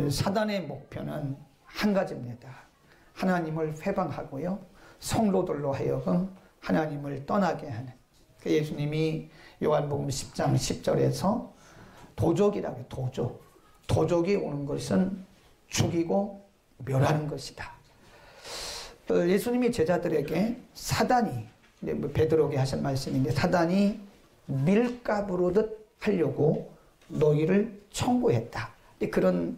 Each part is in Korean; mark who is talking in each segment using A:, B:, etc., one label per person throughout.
A: 사단의 목표는 한 가지입니다. 하나님을 회방하고요, 성도들로 하여금 하나님을 떠나게 하는. 예수님이 요한복음 10장 10절에서 도적이라고 해요. 도적이 오는 것은 죽이고 멸하는 것이다. 예수님이 제자들에게 사단이, 베드로에게 하신 말씀인데, 사단이 밀가부르듯 하려고 너희를 청구했다. 그런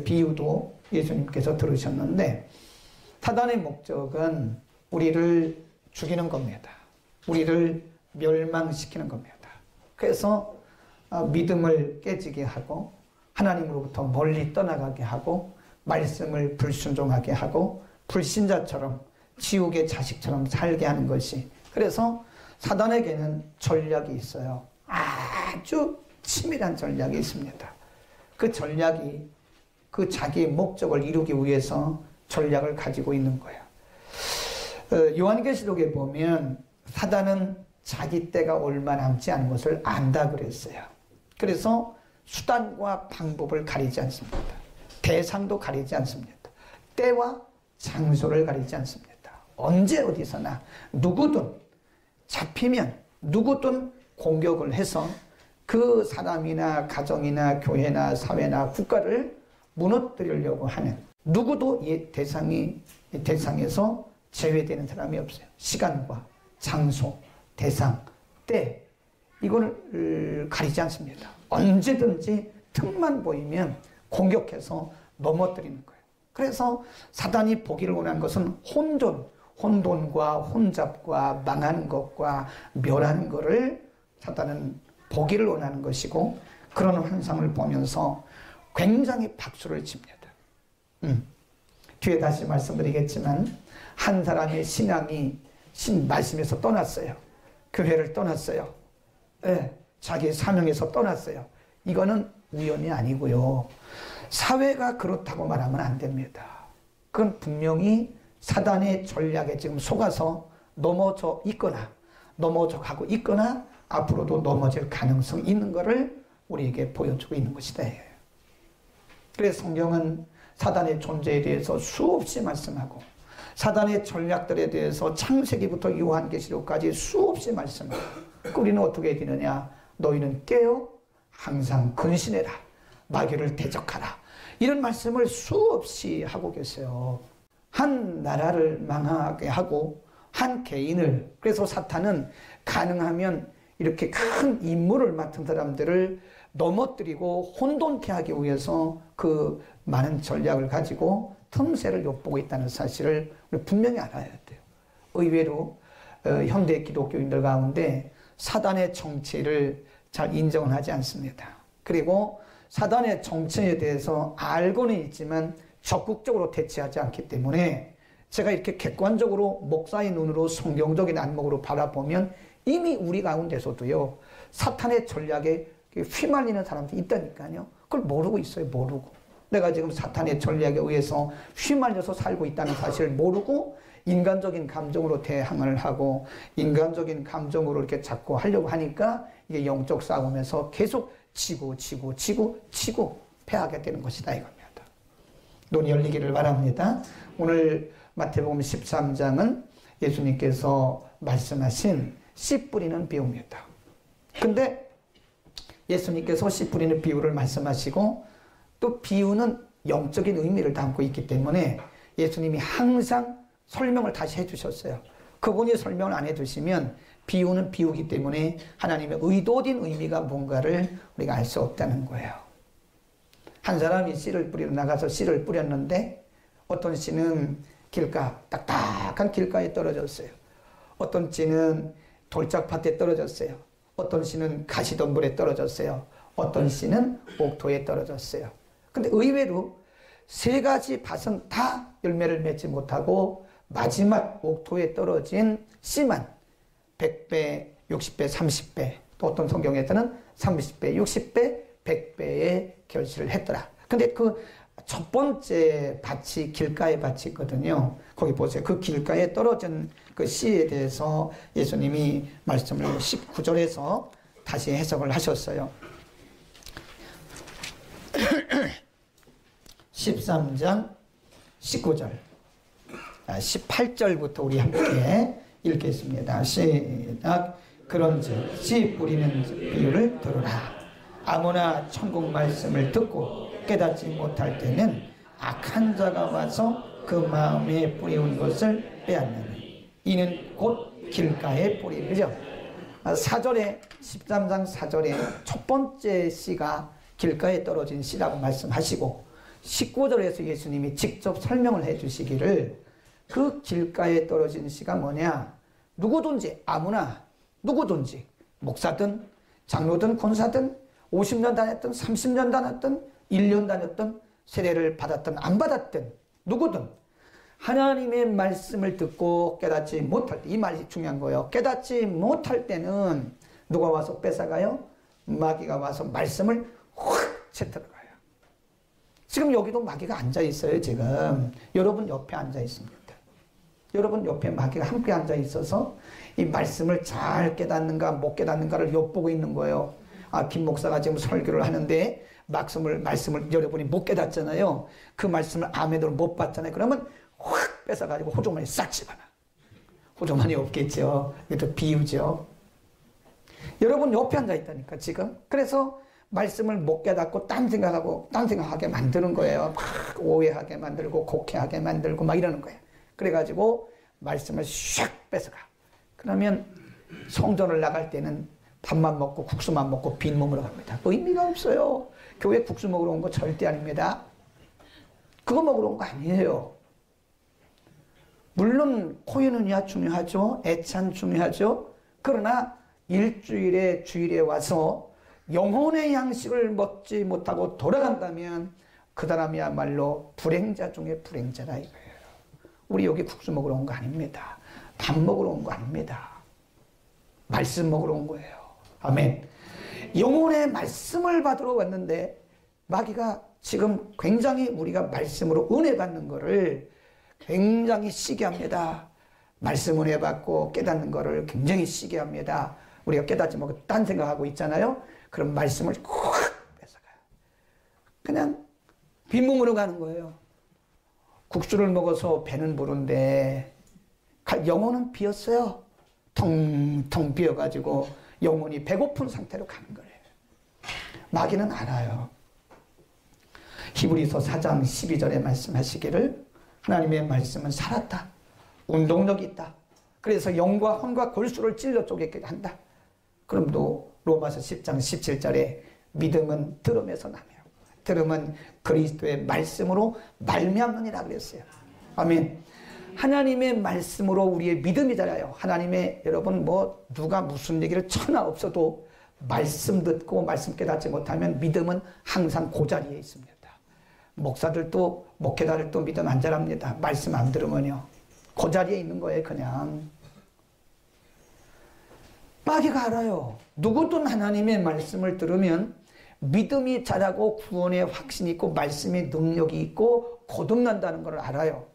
A: 비유도 예수님께서 들으셨는데, 사단의 목적은 우리를 죽이는 겁니다. 우리를 멸망시키는 겁니다. 그래서 믿음을 깨지게 하고, 하나님으로부터 멀리 떠나가게 하고, 말씀을 불순종하게 하고, 불신자처럼 지옥의 자식처럼 살게 하는 것이. 그래서 사단에게는 전략이 있어요. 아주 치밀한 전략이 있습니다. 그 전략이 그 자기의 목적을 이루기 위해서 전략을 가지고 있는 거예요. 요한계시록에 보면 사단은 자기 때가 얼마 남지 않은 것을 안다 그랬어요. 그래서 수단과 방법을 가리지 않습니다. 대상도 가리지 않습니다. 때와 장소를 가리지 않습니다. 언제 어디서나 누구든 잡히면 누구든 공격을 해서 그 사람이나 가정이나 교회나 사회나 국가를 무너뜨리려고 하는, 누구도 이 대상에서 제외되는 사람이 없어요. 시간과 장소, 대상, 때, 이걸 가리지 않습니다. 언제든지 틈만 보이면 공격해서 넘어뜨리는 거예요. 그래서 사단이 보기를 원하는 것은 혼돈과 혼잡과 망하는 것과 멸하는 것을 사단은 보기를 원하는 것이고, 그런 환상을 보면서 굉장히 박수를 칩니다. 뒤에 다시 말씀드리겠지만, 한 사람의 신앙이 말씀에서 떠났어요. 교회를 떠났어요. 자기 사명에서 떠났어요. 이거는 우연이 아니고요, 사회가 그렇다고 말하면 안 됩니다. 그건 분명히 사단의 전략에 지금 속아서 넘어져 있거나 넘어져 가고 있거나 앞으로도 넘어질 가능성이 있는 것을 우리에게 보여주고 있는 것이다. 그래서 성경은 사단의 존재에 대해서 수없이 말씀하고, 사단의 전략들에 대해서 창세기부터 요한계시록까지 수없이 말씀하고, 우리는 어떻게 되느냐? 너희는 깨어 항상 근신해라, 마귀를 대적하라, 이런 말씀을 수없이 하고 계세요. 한 나라를 망하게 하고 한 개인을, 그래서 사탄은 가능하면 이렇게 큰 임무를 맡은 사람들을 넘어뜨리고 혼돈케 하기 위해서 그 많은 전략을 가지고 틈새를 엿보고 있다는 사실을 우리 분명히 알아야 돼요. 의외로 현대 기독교인들 가운데 사단의 정체를 잘 인정을 하지 않습니다. 그리고 사단의 정체에 대해서 알고는 있지만 적극적으로 대처하지 않기 때문에, 제가 이렇게 객관적으로 목사의 눈으로 성경적인 안목으로 바라보면 이미 우리 가운데서도요, 사탄의 전략에 휘말리는 사람들이 있다니까요. 그걸 모르고 있어요. 모르고. 내가 지금 사탄의 전략에 의해서 휘말려서 살고 있다는 사실을 모르고 인간적인 감정으로 대항을 하고 인간적인 감정으로 이렇게 자꾸 하려고 하니까 이게 영적 싸움에서 계속 치고 패하게 되는 것이다 이겁니다. 눈이 열리기를 바랍니다. 오늘 마태복음 13장은 예수님께서 말씀하신 씨 뿌리는 비유입니다. 근데 예수님께서 씨 뿌리는 비유를 말씀하시고 또 비유는 영적인 의미를 담고 있기 때문에 예수님이 항상 설명을 다시 해주셨어요. 그분이 설명을 안 해주시면 비유는 비유기 때문에 하나님의 의도된 의미가 뭔가를 우리가 알 수 없다는 거예요. 한 사람이 씨를 뿌리러 나가서 씨를 뿌렸는데 어떤 씨는 딱딱한 길가에 떨어졌어요. 어떤 씨는 돌짝밭에 떨어졌어요. 어떤 씨는 가시덤불에 떨어졌어요. 어떤 씨는 옥토에 떨어졌어요. 근데 의외로 세 가지 밭은 다 열매를 맺지 못하고 마지막 옥토에 떨어진 씨만 100배, 60배, 30배, 또 어떤 성경에서는 30배, 60배, 100배의 결실을 했더라. 근데 그 첫 번째 밭이 길가의 밭이 있거든요. 거기 보세요. 그 길가에 떨어진 그 씨에 대해서 예수님이 말씀을 19절에서 다시 해석을 하셨어요. 13장 19절 18절부터 우리 함께 읽겠습니다. 시작. 그런즉 씨 뿌리는 비유를 들으라. 아무나 천국 말씀을 듣고 깨닫지 못할 때는 악한 자가 와서 그 마음에 뿌리운 것을 빼앗느니 이는 곧 길가에 뿌리. 그죠? 4절에 13장 4절에 첫 번째 씨가 길가에 떨어진 씨라고 말씀하시고 19절에서 예수님이 직접 설명을 해 주시기를 그 길가에 떨어진 씨가 뭐냐? 누구든지 아무나 누구든지 목사든 장로든 권사든 50년 다녔든 30년 다녔든 1년 다녔든 세례를 받았든 안 받았든 누구든 하나님의 말씀을 듣고 깨닫지 못할 때, 이 말이 중요한 거예요. 깨닫지 못할 때는 누가 와서 뺏어가요? 마귀가 와서 말씀을 확 채들어가요. 지금 여기도 마귀가 앉아 있어요. 지금 여러분 옆에 앉아 있습니다. 여러분 옆에 마귀가 함께 앉아 있어서 이 말씀을 잘 깨닫는가 못 깨닫는가를 엿보고 있는 거예요. 아, 김 목사가 지금 설교를 하는데 말씀을 여러분이 못 깨닫잖아요. 그 말씀을 아멘으로 못 받잖아요. 그러면 확 뺏어가지고 호주머니 싹 집어넣어. 호주머니 없겠죠. 이것도 비유죠. 여러분 옆에 앉아 있다니까 지금. 그래서 말씀을 못 깨닫고 딴 생각하게 만드는 거예요. 막 오해하게 만들고 곡해하게 만들고 막 이러는 거예요. 그래가지고 말씀을 샥 뺏어가. 그러면 성전을 나갈 때는 밥만 먹고 국수만 먹고 빈몸으로 갑니다. 의미가 없어요. 교회 국수 먹으러 온 거 절대 아닙니다. 그거 먹으러 온 거 아니에요. 물론 코인은야 중요하죠. 애찬 중요하죠. 그러나 일주일에 주일에 와서 영혼의 양식을 먹지 못하고 돌아간다면 그 사람이야말로 불행자 중에 불행자라 이거예요. 우리 여기 국수 먹으러 온 거 아닙니다. 밥 먹으러 온 거 아닙니다. 말씀 먹으러 온 거예요. 아멘. 영혼의 말씀을 받으러 왔는데 마귀가 지금 굉장히 우리가 말씀으로 은혜 받는 거를 굉장히 시기 합니다. 말씀 은혜 받고 깨닫는 거를 굉장히 시기 합니다. 우리가 깨닫지 못하고 딴 생각하고 있잖아요. 그럼 말씀을 콱 뺏어가요. 그냥 빈몸으로 가는 거예요. 국수를 먹어서 배는 부른데 영혼은 비었어요. 텅텅 비어가지고 영혼이 배고픈 상태로 가는 거예요. 마귀는 알아요. 히브리서 4장 12절에 말씀하시기를 하나님의 말씀은 살았다. 운동력이 있다. 그래서 영과 혼과 골수를 찔러 쪼개게 한다. 그럼 또 로마서 10장 17절에 믿음은 들음에서 나며 들음은 그리스도의 말씀으로 말미암느니라 그랬어요. 아멘. 하나님의 말씀으로 우리의 믿음이 자라요. 하나님의 여러분 누가 무슨 얘기를 천하 없어도 말씀 듣고 말씀 깨닫지 못하면 믿음은 항상 그 자리에 있습니다. 목사들도 목회자들도 믿음 안 자랍니다. 말씀 안 들으면요. 그 자리에 있는 거예요. 그냥. 마귀가 알아요. 누구든 하나님의 말씀을 들으면 믿음이 자라고 구원의 확신이 있고 말씀의 능력이 있고 거듭난다는 걸 알아요.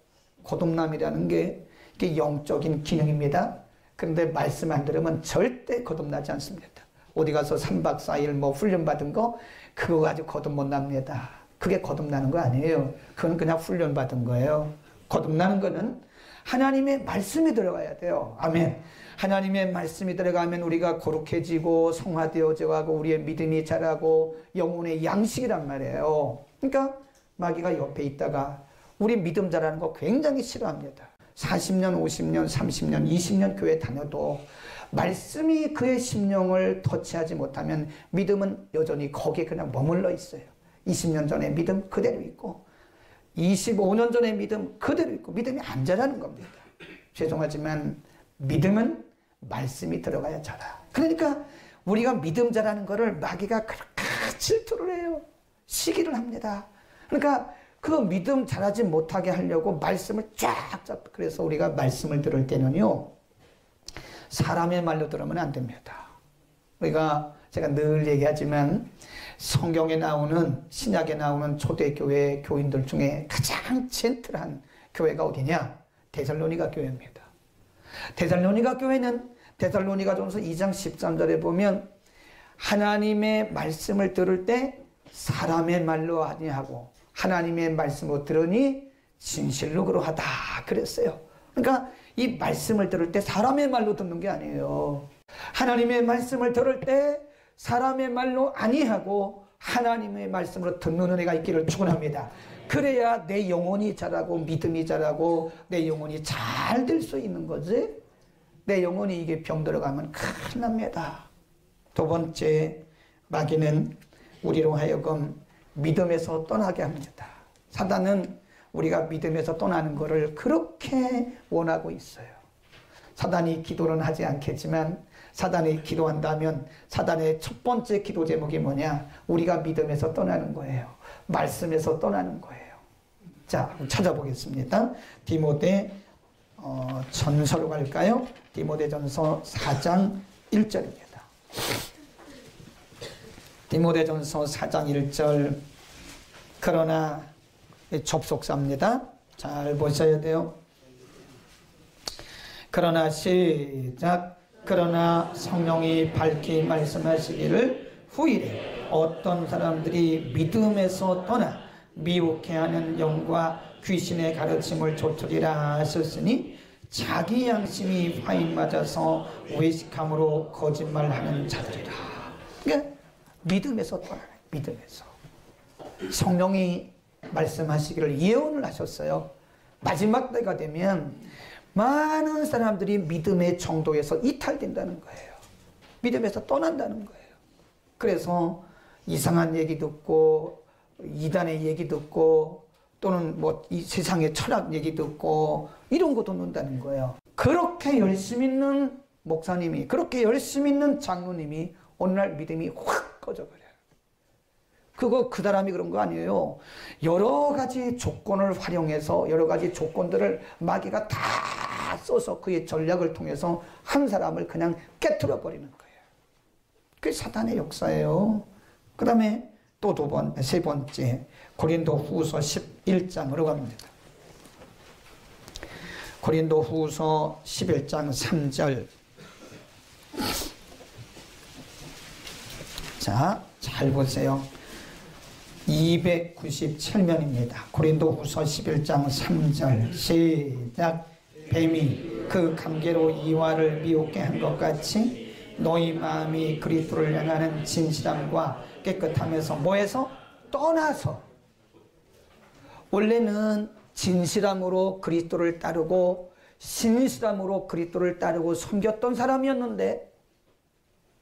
A: 거듭남이라는 게 이게 영적인 기능입니다. 그런데 말씀 안 들으면 절대 거듭나지 않습니다. 어디 가서 3박 4일 훈련 받은 거 그거 가지고 거듭 못 납니다. 그게 거듭나는 거 아니에요. 그건 그냥 훈련 받은 거예요. 거듭나는 거는 하나님의 말씀이 들어가야 돼요. 아멘. 하나님의 말씀이 들어가면 우리가 거룩해지고 성화되어져 가고 우리의 믿음이 자라고 영혼의 양식이란 말이에요. 그러니까 마귀가 옆에 있다가 우리 믿음 자라는 거 굉장히 싫어합니다. 40년, 50년, 30년, 20년 교회 다녀도 말씀이 그의 심령을 터치하지 못하면 믿음은 여전히 거기에 그냥 머물러 있어요. 20년 전의 믿음 그대로 있고 25년 전의 믿음 그대로 있고 믿음이 안 자라는 겁니다. 죄송하지만 믿음은 말씀이 들어가야 자라. 그러니까 우리가 믿음 자라는 거를 마귀가 그렇게 질투를 해요. 시기를 합니다. 그러니까 그 믿음 자라지 못하게 하려고 말씀을 쫙 잡고 그래서 우리가 말씀을 들을 때는요. 사람의 말로 들으면 안 됩니다. 우리가 제가 늘 얘기하지만 성경에 나오는 신약에 나오는 초대교회 교인들 중에 가장 젠틀한 교회가 어디냐? 데살로니가 교회입니다. 데살로니가 교회는 데살로니가전서 2장 13절에 보면 하나님의 말씀을 들을 때 사람의 말로 아니하고 하나님의 말씀을 들으니 진실로 그러하다 그랬어요. 그러니까 이 말씀을 들을 때 사람의 말로 듣는 게 아니에요. 하나님의 말씀을 들을 때 사람의 말로 아니하고 하나님의 말씀으로 듣는 은혜가 있기를 축원합니다. 그래야 내 영혼이 자라고 믿음이 자라고 내 영혼이 잘 될 수 있는 거지. 내 영혼이 이게 병 들어가면 큰일 납니다. 두 번째, 마귀는 우리로 하여금 믿음에서 떠나게 합니다. 사단은 우리가 믿음에서 떠나는 것을 그렇게 원하고 있어요. 사단이 기도는 하지 않겠지만 사단이 기도한다면 사단의 첫 번째 기도 제목이 뭐냐? 우리가 믿음에서 떠나는 거예요. 말씀에서 떠나는 거예요. 자, 한번 찾아보겠습니다. 디모데 전서로 갈까요? 디모데전서 4장 1절입니다. 디모데전서 4장 1절. 그러나 접속사입니다. 잘 보셔야 돼요. 그러나 시작. 그러나 성령이 밝히 말씀하시기를 후일에 어떤 사람들이 믿음에서 떠나 미혹해 하는 영과 귀신의 가르침을 좇으리라 하셨으니 자기 양심이 화인 맞아서 외식함으로 거짓말하는 자들이라. 그러니까 믿음에서 떠나요. 믿음에서. 성령이 말씀하시기를 예언을 하셨어요. 마지막 때가 되면 많은 사람들이 믿음의 정도에서 이탈된다는 거예요. 믿음에서 떠난다는 거예요. 그래서 이상한 얘기 듣고 이단의 얘기 듣고 또는 뭐 이 세상의 철학 얘기 듣고 이런 거 듣는다는 거예요. 그렇게 열심히 있는 목사님이, 그렇게 열심히 있는 장로님이 어느 날 믿음이 확 꺼져버려요. 그거 그 사람이 그런 거 아니에요. 여러 가지 조건을 활용해서 여러 가지 조건들을 마귀가 다 써서 그의 전략을 통해서 한 사람을 그냥 깨트려 버리는 거예요. 그게 사단의 역사예요. 그 다음에 또 세 번째, 고린도 후서 11장으로 갑니다. 고린도 후서 11장 3절. 자, 잘 보세요. 297면입니다. 고린도 후서 11장 3절. 시작. 뱀이 그 관계로 이와를 미혹게 한 것 같이 너희 마음이 그리스도를 향하는 진실함과 깨끗함에서 뭐해서? 떠나서. 원래는 진실함으로 그리스도를 따르고 신실함으로 그리스도를 따르고 섬겼던 사람이었는데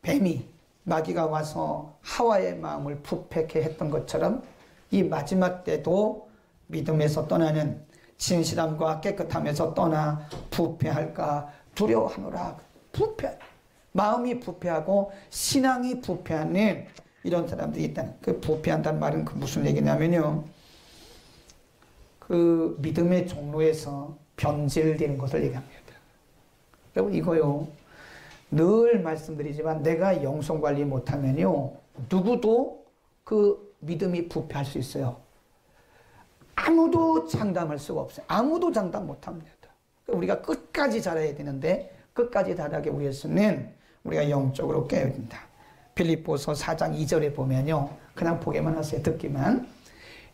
A: 뱀이, 마귀가 와서 하와의 마음을 부패케 했던 것처럼 이 마지막 때도 믿음에서 떠나는, 진실함과 깨끗함에서 떠나 부패할까 두려워하노라. 마음이 부패하고 신앙이 부패하는 이런 사람들이 있다는, 그 부패한다는 말은 그 무슨 얘기냐면요, 그 믿음의 종로에서 변질되는 것을 얘기합니다. 여러분 이거요, 늘 말씀드리지만 내가 영성관리 못하면요 누구도 그 믿음이 부패할 수 있어요. 아무도 장담할 수가 없어요. 아무도 장담 못합니다. 우리가 끝까지 자라야 되는데 끝까지 자라기 위해서는 우리가 영적으로 깨어야 된다. 빌립보서 4장 2절에 보면요, 그냥 보기만 하세요. 듣기만.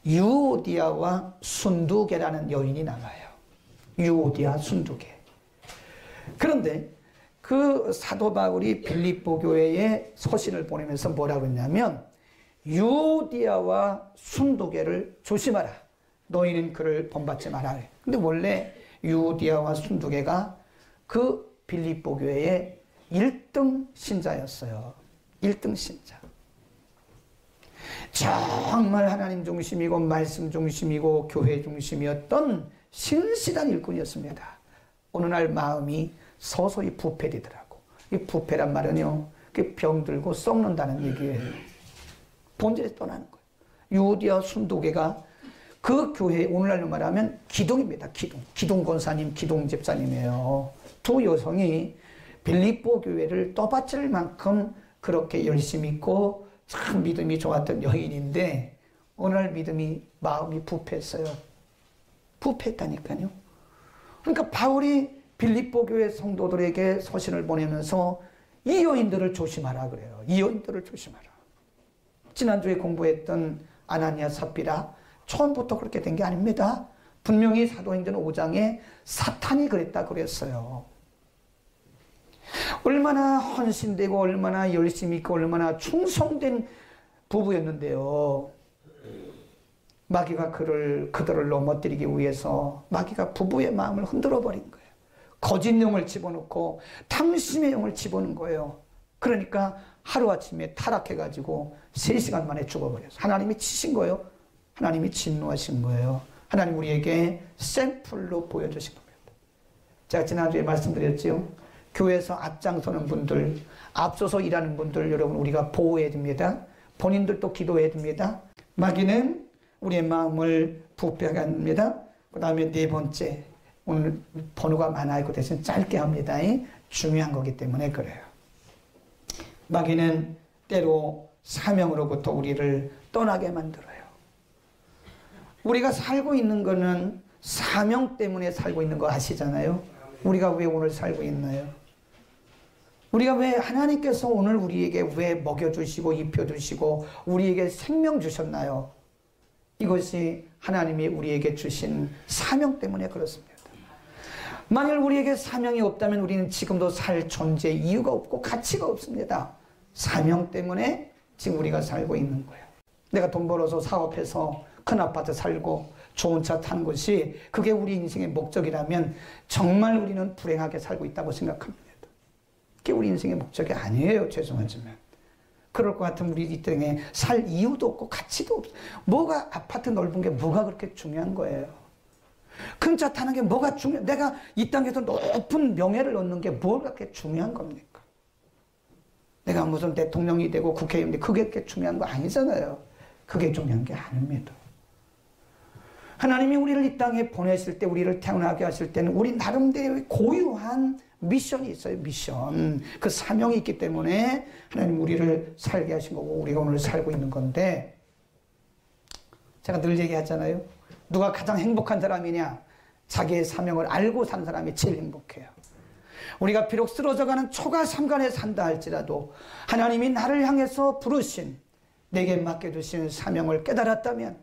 A: 유오디아와 순두계라는 여인이 나와요. 유오디아, 순두계. 그런데 그 사도 바울이 빌립보 교회에 서신을 보내면서 뭐라고 했냐면 유오디아와 순두계를 조심하라. 너희는 그를 본받지 마라. 근데 원래 유오디아와 순두계가 그 빌립보 교회의 1등 신자였어요. 1등 신자. 정말 하나님 중심이고 말씀 중심이고 교회 중심이었던 신실한 일꾼이었습니다. 어느 날 마음이 서서히 부패되더라고. 이 부패란 말은요, 병들고 썩는다는 얘기예요. 본질에서 떠나는 거예요. 유오디아 순두계가 그 교회, 오늘날로 말하면 기둥입니다. 기둥 권사님, 기둥 집사님이에요. 두 여성이 빌립보 교회를 떠받칠 만큼 그렇게 열심히 있고 참 믿음이 좋았던 여인인데 오늘 마음이 부패했어요. 부패했다니까요. 그러니까 바울이 빌립보 교회 성도들에게 서신을 보내면서 이 여인들을 조심하라 그래요. 이 여인들을 조심하라. 지난주에 공부했던 아나니아 삽비라 처음부터 그렇게 된 게 아닙니다. 분명히 사도행전 5장에 사탄이 그랬다 그랬어요. 얼마나 헌신되고 얼마나 열심히 있고 얼마나 충성된 부부였는데요. 마귀가 그들을 넘어뜨리기 위해서 마귀가 부부의 마음을 흔들어 버린 거예요. 거짓 영을 집어넣고 탐심의 영을 집어넣은 거예요. 그러니까 하루아침에 타락해가지고 3시간 만에 죽어버렸어요. 하나님이 치신 거예요. 하나님이 진노하신 거예요. 하나님 우리에게 샘플로 보여주신 겁니다. 제가 지난주에 말씀드렸죠. 교회에서 앞장서는 분들, 앞서서 일하는 분들 여러분 우리가 보호해야 됩니다. 본인들도 기도해야 됩니다. 마귀는 우리의 마음을 부패하게 합니다. 그 다음에 네 번째, 오늘 번호가 많아요. 그 대신 짧게 합니다. 중요한 거기 때문에 그래요. 마귀는 때로 사명으로부터 우리를 떠나게 만들어요. 우리가 살고 있는 거는 사명 때문에 살고 있는 거 아시잖아요. 우리가 왜 오늘 살고 있나요? 우리가 왜 하나님께서 오늘 우리에게 왜 먹여주시고 입혀주시고 우리에게 생명 주셨나요? 이것이 하나님이 우리에게 주신 사명 때문에 그렇습니다. 만일 우리에게 사명이 없다면 우리는 지금도 살 존재 이유가 없고 가치가 없습니다. 사명 때문에 지금 우리가 살고 있는 거예요. 내가 돈 벌어서 사업해서 큰 아파트 살고 좋은 차 타는 것이 그게 우리 인생의 목적이라면 정말 우리는 불행하게 살고 있다고 생각합니다. 그게 우리 인생의 목적이 아니에요. 죄송하지만. 그럴 것 같으면 우리 이 땅에 살 이유도 없고 가치도 없어요. 뭐가 아파트 넓은 게 뭐가 그렇게 중요한 거예요. 큰 차 타는 게 뭐가 중요해. 내가 이 땅에서 높은 명예를 얻는 게 뭐가 그렇게 중요한 겁니까? 내가 무슨 대통령이 되고 국회의원이 그게 그렇게 중요한 거 아니잖아요. 그게 중요한 게 아닙니다. 하나님이 우리를 이 땅에 보내실 때, 우리를 태어나게 하실 때는 우리 나름대로의 고유한 미션이 있어요. 미션. 그 사명이 있기 때문에 하나님 우리를 살게 하신 거고 우리가 오늘 살고 있는 건데, 제가 늘 얘기하잖아요. 누가 가장 행복한 사람이냐? 자기의 사명을 알고 산 사람이 제일 행복해요. 우리가 비록 쓰러져가는 초가 삼간에 산다 할지라도 하나님이 나를 향해서 부르신, 내게 맡겨주신 사명을 깨달았다면,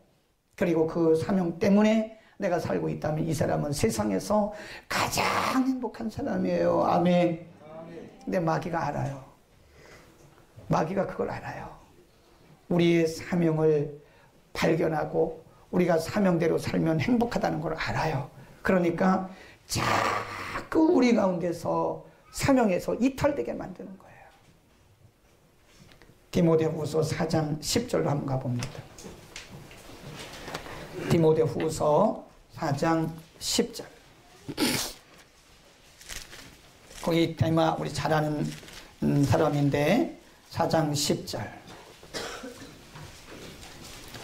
A: 그리고 그 사명 때문에 내가 살고 있다면 이 사람은 세상에서 가장 행복한 사람이에요. 아멘. 근데 마귀가 알아요. 마귀가 그걸 알아요. 우리의 사명을 발견하고 우리가 사명대로 살면 행복하다는 걸 알아요. 그러니까 자꾸 우리 가운데서 사명에서 이탈되게 만드는 거예요. 디모데후서 4장 10절로 한번 가봅니다. 디모데후서 4장 10절. 거기 테마 우리 잘 아는 사람인데 4장 10절.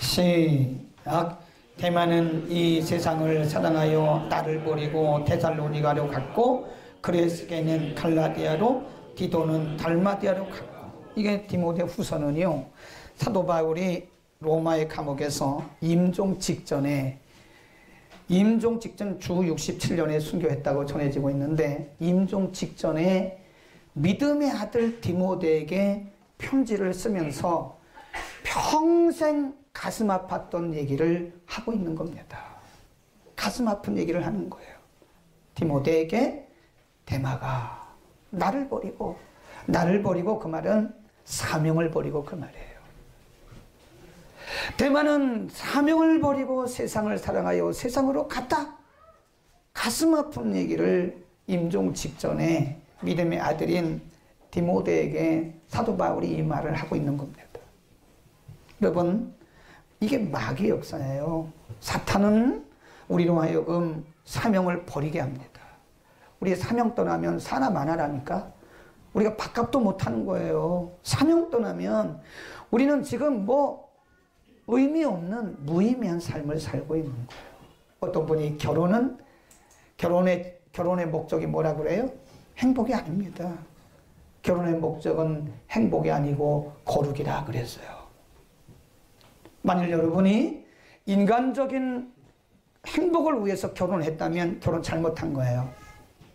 A: 시작. 대만은 이 세상을 사랑하여 나를 버리고 데살로니가로 갔고 그레스게는 갈라디아로 디도는 달마디아로 갔고. 이게 디모데후서는요, 사도 바울이 로마의 감옥에서 임종 직전 주 67년에 순교했다고 전해지고 있는데, 임종 직전에 믿음의 아들 디모데에게 편지를 쓰면서 평생 가슴 아팠던 얘기를 하고 있는 겁니다. 가슴 아픈 얘기를 하는 거예요. 디모데에게 데마가 나를 버리고 그 말은 사명을 버리고 그 말이에요. 데마는 사명을 버리고 세상을 사랑하여 세상으로 갔다. 가슴 아픈 얘기를 임종 직전에 믿음의 아들인 디모데에게 사도 바울이 이 말을 하고 있는 겁니다. 여러분, 이게 마귀의 역사예요. 사탄은 우리로 하여금 사명을 버리게 합니다. 우리 사명 떠나면 사나 마나라니까. 우리가 밥값도 못하는 거예요. 사명 떠나면 우리는 지금 의미 없는 무의미한 삶을 살고 있는 거예요. 어떤 분이 결혼의 목적이 뭐라 그래요? 행복이 아닙니다. 결혼의 목적은 행복이 아니고 거룩이라 그랬어요. 만일 여러분이 인간적인 행복을 위해서 결혼했다면 결혼 잘못한 거예요.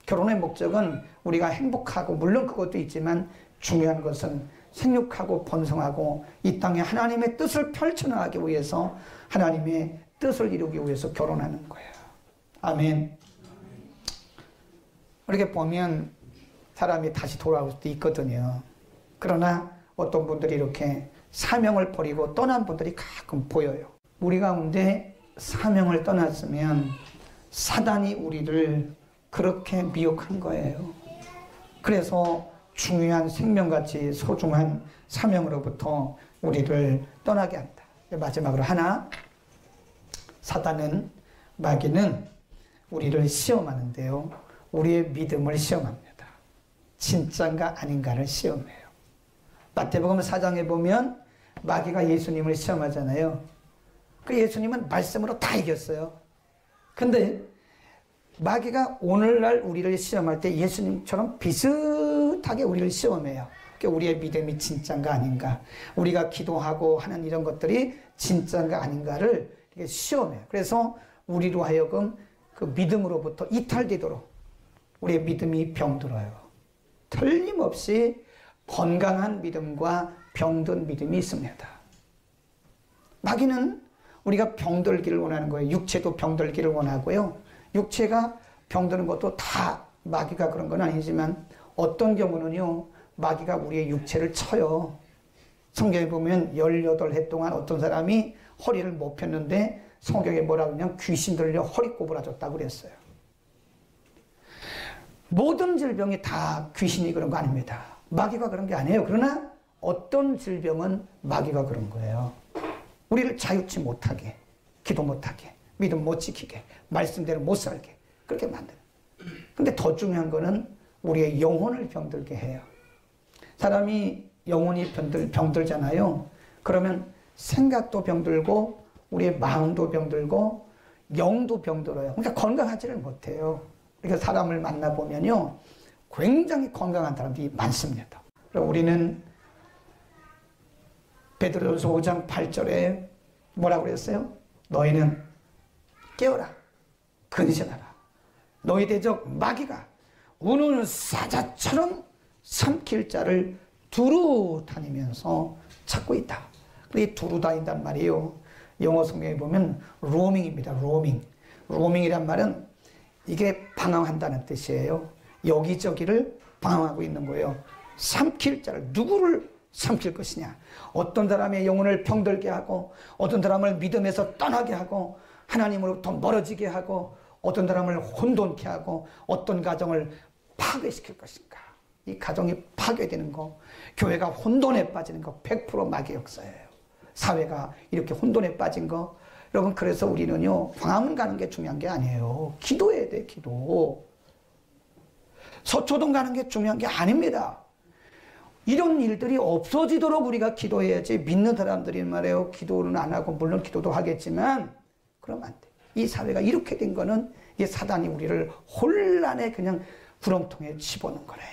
A: 결혼의 목적은 우리가 행복하고, 물론 그것도 있지만 중요한 것은 생육하고 번성하고 이 땅에 하나님의 뜻을 펼쳐나가기 위해서 하나님의 뜻을 이루기 위해서 결혼하는 거예요. 아멘. 이렇게 보면 사람이 다시 돌아올 수도 있거든요. 그러나 어떤 분들이 이렇게 사명을 버리고 떠난 분들이 가끔 보여요. 우리 가운데 사명을 떠났으면 사단이 우리를 그렇게 미혹한 거예요. 그래서 중요한 생명같이 소중한 사명으로부터 우리를 떠나게 한다. 마지막으로 하나, 사단은, 마귀는 우리를 시험하는데요. 우리의 믿음을 시험합니다. 진짜인가 아닌가를 시험해요. 마태복음 4장에 보면 마귀가 예수님을 시험하잖아요. 그 예수님은 말씀으로 다 이겼어요. 근데 마귀가 오늘날 우리를 시험할 때 예수님처럼 비슷하게 우리를 시험해요. 그러니까 우리의 믿음이 진짜인가 아닌가, 우리가 기도하고 하는 이런 것들이 진짜인가 아닌가를 이렇게 시험해요. 그래서 우리로 하여금 그 믿음으로부터 이탈되도록 우리의 믿음이 병들어요. 틀림없이 건강한 믿음과 병든 믿음이 있습니다. 마귀는 우리가 병들기를 원하는 거예요. 육체도 병들기를 원하고요. 육체가 병드는 것도 다 마귀가 그런 건 아니지만 어떤 경우는요, 마귀가 우리의 육체를 쳐요. 성경에 보면 18해 동안 어떤 사람이 허리를 못 폈는데 성경에 뭐라고 하냐면 귀신 들려 허리 꼬부라졌다고 그랬어요. 모든 질병이 다 귀신이 그런 거 아닙니다. 마귀가 그런 게 아니에요. 그러나 어떤 질병은 마귀가 그런 거예요. 우리를 자유치 못하게, 기도 못하게, 믿음 못 지키게, 말씀대로 못 살게 그렇게 만드는. 근데 더 중요한 거는 우리의 영혼을 병들게 해요. 사람이 영혼이 병들잖아요. 그러면 생각도 병들고 우리의 마음도 병들고 영도 병들어요. 그러니까 건강하지를 못해요. 그러니까 사람을 만나보면요, 굉장히 건강한 사람들이 많습니다. 그리고 우리는 베드로전서 5장 8절에 뭐라고 그랬어요? 너희는 깨어라, 근신하라. 너희 대적 마귀가 우는 사자처럼 삼킬 자를 두루 다니면서 찾고 있다. 이 두루 다닌단 말이에요. 영어 성경에 보면 로밍입니다. 로밍. 로밍이란 말은 이게 방황한다는 뜻이에요. 여기저기를 방황하고 있는 거예요. 삼킬 자를, 누구를 삼킬 것이냐. 어떤 사람의 영혼을 병들게 하고, 어떤 사람을 믿음에서 떠나게 하고, 하나님으로부터 멀어지게 하고, 어떤 사람을 혼돈케 하고, 어떤 가정을 파괴시킬 것인가. 이 가정이 파괴되는 거, 교회가 혼돈에 빠지는 거 100% 마귀의 역사예요. 사회가 이렇게 혼돈에 빠진 거. 여러분, 그래서 우리는요, 광화문 가는 게 중요한 게 아니에요. 기도해야 돼, 기도. 서초동 가는 게 중요한 게 아닙니다. 이런 일들이 없어지도록 우리가 기도해야지. 믿는 사람들이 말이에요, 기도는 안 하고, 물론 기도도 하겠지만 그러면 안 돼. 이 사회가 이렇게 된 거는 이 사단이 우리를 혼란의 그냥 구렁통에 집어넣은 거래요.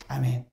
A: 아멘.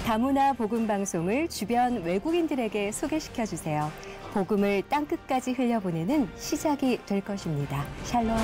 B: 다문화 복음 방송을 주변 외국인들에게 소개시켜 주세요. 복음을 땅끝까지 흘려보내는 시작이 될 것입니다. 샬롬.